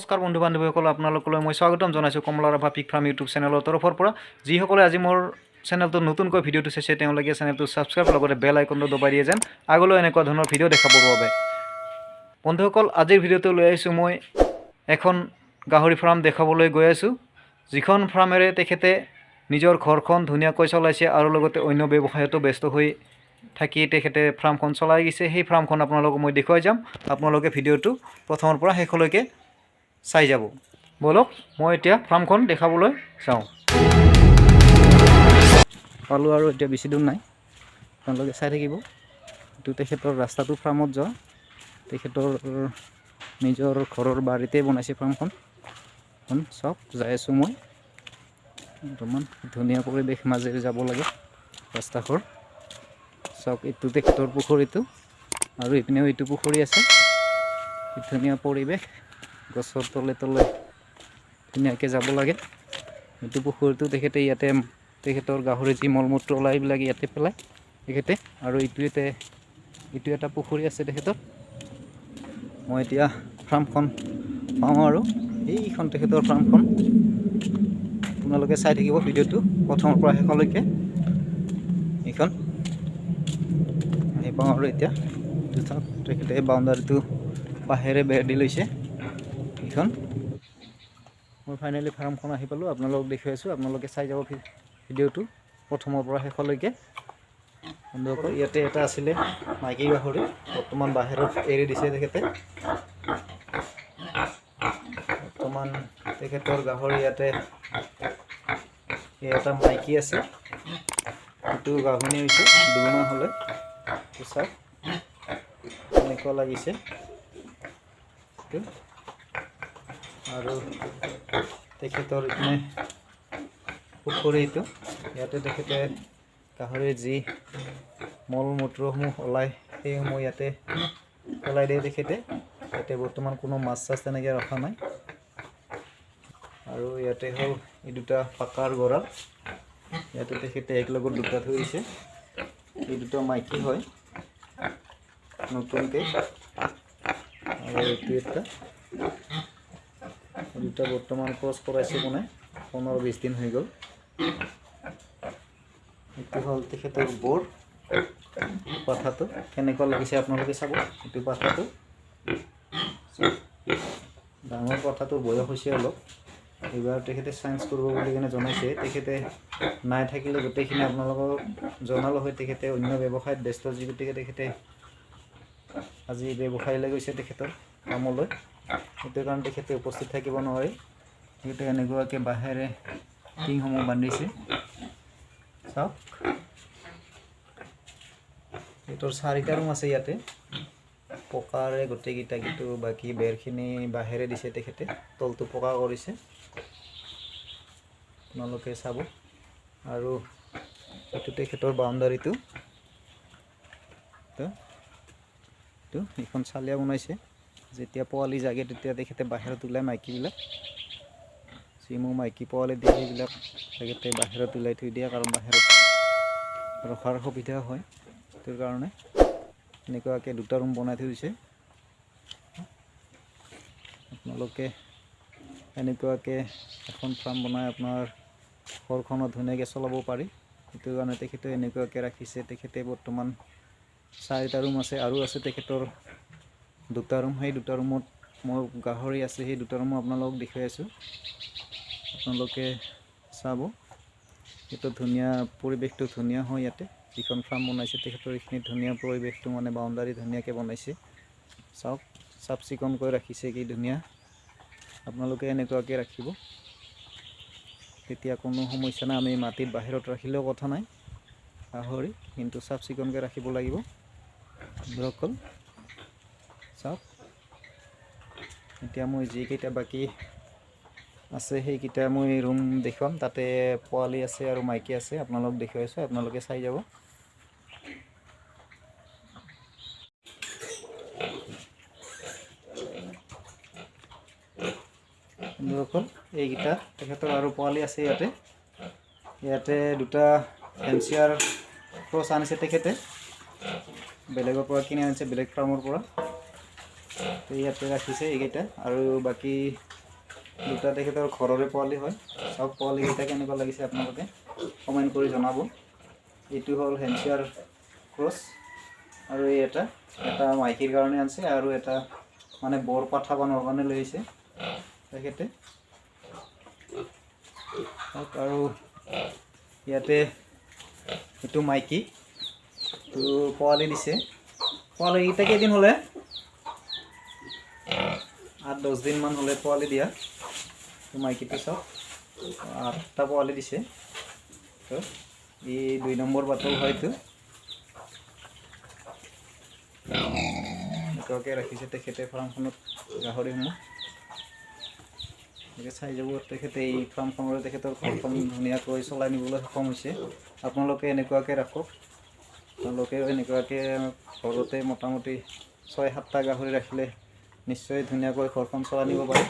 নমস্কাৰ বন্ধু বান্ধৱীসকল আপোনালোকলৈ মই স্বাগতম জনাইছোঁ কমলা ৰাভা পিগ ফাৰ্ম ইউটিউব চেনেলৰ তৰফৰ পৰা যিসকলে আজি মোৰ চেনেলটো নতুনকৈ ভিডিঅ'টো চাইছে তেওঁলোকে চেনেলটো ছাবস্ক্ৰাইব লগতে বেল আইকনটো দবাই দিয়ে যেন আগলৈ এনেকুৱা ধৰণৰ ভিডিঅ' দেখা পাবৰ বাবে বন্ধুসকল আজিৰ ভিডিঅ'টো লৈ আহিছোঁ মই এখন গাহৰি ফাৰ্ম দেখাবলৈ গৈ আছোঁ যিখন ফাৰ্মেৰে তেখেতে নিজৰ ঘৰখন ধুনীয়াকৈ চলাইছে আৰু লগতে অন্য ব্যৱসায়তো ব্যস্ত হৈ থাকি তেখেতে ফাৰ্মখন চলাই গৈছে সেই ফাৰ্মখন আপোনালোকক মই দেখুৱাই যাম আপোনালোকে ভিডিঅ'টো প্ৰথমৰ পৰা শেষলৈকে চাই যাব বলক মই এতিয়া ফাৰ্মখন দেখাবলৈ যাওঁ পালো আৰু এতিয়া বেছি দূৰ নাই আপোনালোকে চাই থাকিব এইটো তেখেতৰ ৰাস্তাটো ফাৰ্মত যোৱা তেখেতৰ নিজৰ ঘৰৰ বাৰীতে বনাইছে ফাৰ্মখন চব যাই আছোঁ মই বৰ্তমান ধুনীয়া পৰিৱেশ মাজেৰে যাব লাগে ৰাস্তাঘৰ চক এইটো তেখেতৰ পুখুৰীটো আৰু ইপিনেও এইটো পুখুৰী আছে ধুনীয়া পৰিৱেশ গছৰ তলে তলে ধুনীয়াকৈ যাব লাগে এইটো পুখুৰীটো তেখেতে ইয়াতে তেখেতৰ গাহৰি যি মলমূত্ৰ ওলাই এইবিলাক ইয়াতে পেলায় তেখেতে আৰু এইটো এটা পুখুৰী আছে তেখেতৰ মই এতিয়া ফাৰ্মখন পাওঁ আৰু এইখন তেখেতৰ ফাৰ্মখন আপোনালোকে চাই থাকিব ভিডিঅ'টো প্ৰথমৰ পৰা শেষলৈকে এইখন আহি পাওঁ আৰু এতিয়া তেখেতে বাউণ্ডাৰীটো বাহিৰে বেৰ দি লৈছে এইখন মই ফাইনেলি ফাৰ্মখন আহি পালোঁ আপোনালোকক দেখুৱাই আছোঁ আপোনালোকে চাই যাব ভিডিঅ'টো প্ৰথমৰ পৰা শেষলৈকে বন্ধুসকল ইয়াতে এটা আছিলে মাইকী গাহৰি বৰ্তমান বাহিৰত এৰি দিছে তেখেতে বৰ্তমান তেখেতৰ গাহৰি ইয়াতে এটা মাইকী আছে এইটো গাভিনী হৈছে 2 মাহ হ'লে চাওক এনেকুৱা লাগিছে আৰু তেখেতৰ ইপিনে পুখুৰীটো ইয়াতে তেখেতে গাহৰিৰ যি মল মূত্ৰসমূহ ওলায় সেইসমূহ ইয়াতে পেলাই দিয়ে তেখেতে ইয়াতে বৰ্তমান কোনো মাছ চাছ তেনেকৈ ৰখা নাই আৰু ইয়াতে হ'ল এই দুটা পাকাৰ গঁৰাল ইয়াতে তেখেতে একলগত দুটা থৈছে এই দুটা মাইকী হয় নতুনকৈ আৰু এইটো এটা দুটা বৰ্তমান ক্ৰছ কৰাইছে মানে 15-20 দিন হৈ গ'ল এইটো হ'ল তেখেতৰ বৰ পাঠাটো কেনেকুৱা লাগিছে আপোনালোকে চাব এইটো পাঠাটো ডাঙৰ পাঠাটোৰ বয়স হৈছে অলপ এইবাৰ তেখেতে চায়েন্স কৰিব বুলি কিনে জনাইছে তেখেতে নাই থাকিলে গোটেইখিনি আপোনালোকক জনালোঁ হয় তেখেতে অন্য ব্যৱসায়ত ব্যস্ত যি গতিকে তেখেতে আজি ব্যৱসায়লৈ গৈছে তেখেতৰ কামলৈ সেইটো কাৰণে তেখেতে উপস্থিত থাকিব নোৱাৰে তেখেতে এনেকুৱাকৈ বাহিৰে টিংসমূহ বান্ধিছে চাওক তেখেতৰ 4টা ৰুম আছে ইয়াতে পকাৰে গোটেইকেইটা কিন্তু বাকী বেৰখিনি বাহিৰে দিছে তেখেতে তলটো পকা কৰিছে আপোনালোকে চাব আৰু এইটো তেখেতৰ বাউণ্ডাৰীটো এইখন চালিয়া বনাইছে যেতিয়া পোৱালি জাগে তেতিয়া তেখেতে বাহিৰত ওলাই মাইকীবিলাক যিমো মাইকী পোৱালি দিয়ে সেইবিলাক তেখেতে বাহিৰত ওলাই থৈ দিয়ে কাৰণ বাহিৰত ৰখাৰ সুবিধা হয় সেইটো কাৰণে এনেকুৱাকৈ 2টা ৰুম বনাই থৈ দিছে আপোনালোকে এনেকুৱাকৈ এখন ফাৰ্ম বনাই আপোনাৰ ঘৰখনত ধুনীয়াকৈ চলাব পাৰি সেইটো কাৰণে তেখেতে এনেকুৱাকৈ ৰাখিছে তেখেতে বৰ্তমান 4টা ৰুম আছে আৰু আছে তেখেতৰ 2টা ৰুম সেই 2টা ৰুমত মোৰ গাহৰি আছে সেই 2টা ৰুমো আপোনালোকক দেখুৱাই আছোঁ আপোনালোকে চাব এইটো ধুনীয়া পৰিৱেশটো ধুনীয়া হয় ইয়াতে যিখন ফাৰ্ম বনাইছে তেখেতৰ এইখিনি ধুনীয়া পৰিৱেশটো মানে বাউণ্ডাৰী ধুনীয়াকৈ বনাইছে চাওক চাফ চিকুণকৈ ৰাখিছে কি ধুনীয়া আপোনালোকে এনেকুৱাকৈ ৰাখিব তেতিয়া কোনো সমস্যা নাই আমি মাটিত বাহিৰত ৰাখিলেও কথা নাই গাহৰি কিন্তু চাফ চিকুণকৈ ৰাখিব লাগিব বন্ধুসকল চাওক এতিয়া মই যিকেইটা বাকী আছে সেইকেইটা মই ৰুম দেখুৱাম তাতে পোৱালি আছে আৰু মাইকী আছে আপোনালোক দেখুৱাইছোঁ আপোনালোকে চাই যাব বন্ধুসকল এইকেইটা তেখেতৰ আৰু পোৱালি আছে ইয়াতে 2টা ফেন্সিয়াৰ ক্ৰছ আনিছে তেখেতে বেলেগৰ পৰা কিনি আনিছে বেলেগ ফাৰ্মৰ পৰা ইয়াতে ৰাখিছে এইকেইটা আৰু বাকী দুটা তেখেতৰ ঘৰৰে পোৱালি হয়। সব পোৱালিকেইটা কেনেকুৱা লাগিছে আপোনালোকে কমেণ্ট কৰি জনাব। এইটো হ'ল হেমচিয়াৰ ক্ৰছ আৰু এই এটা মাইকীৰ কাৰণে আনিছে আৰু এটা মানে বৰ পাঠা বনাবৰ কাৰণে লৈ আহিছে তেখেতে। আৰু ইয়াতে এইটো মাইকী, তো পোৱালি দিছে। পোৱালিকেইটা কেইদিন হ'লে 8-10 দিনমান হ'লে পোৱালি দিয়া। মাইকীটো চাওক 8টা পোৱালি দিছে। তো এই 2 নম্বৰ বাটল হয়তো এনেকুৱাকৈ ৰাখিছে তেখেতে ফাৰ্মখনত গাহৰিসমূহ। এনেকৈ চাই যাব তেখেতে। এই ফাৰ্মখনৰে তেখেতৰ ঘৰখন ধুনীয়াকৈ চলাই নিবলৈ সক্ষম হৈছে। আপোনালোকে এনেকুৱাকৈ ৰাখক। আপোনালোকেও এনেকুৱাকৈ ঘৰতে মোটামুটি 6-7টা গাহৰি ৰাখিলে নিশ্চয় ধুনীয়াকৈ ঘৰখন চলাই নিব পাৰে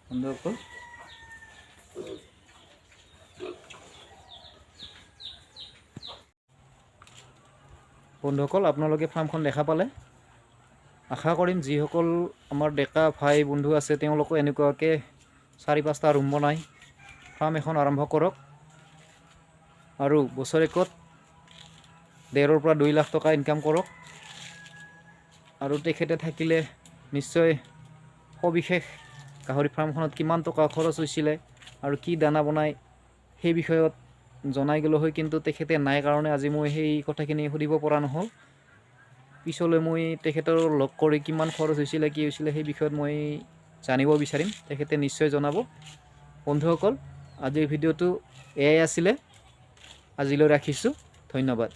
বন্ধুসকল। বন্ধুসকল আপোনালোকে ফাৰ্মখন দেখা পালে। আশা কৰিম যিসকল আমাৰ ডেকা ভাই বন্ধু আছে তেওঁলোকো এনেকুৱাকৈ 4-5টা ৰুম বনাই ফাৰ্ম এখন আৰম্ভ কৰক আৰু বছৰেকত 1.5 পৰা 2 লাখ টকা ইনকাম কৰক। আৰু তেখেতে থাকিলে নিশ্চয় সবিশেষ গাহৰি ফাৰ্মখনত কিমান টকা খৰচ হৈছিলে আৰু কি দানা বনাই সেই বিষয়ত জনাই গ'লো হয়, কিন্তু তেখেতে নাই কাৰণে আজি মই সেই কথাখিনি সুধিব পৰা নহ'ল। পিছলৈ মই তেখেতৰ লগ কৰি কিমান খৰচ হৈছিলে কি হৈছিলে সেই বিষয়ত মই জানিব বিচাৰিম, তেখেতে নিশ্চয় জনাব। বন্ধুসকল আজিৰ ভিডিঅ'টো এয়াই আছিলে। আজিলৈ ৰাখিছোঁ, ধন্যবাদ।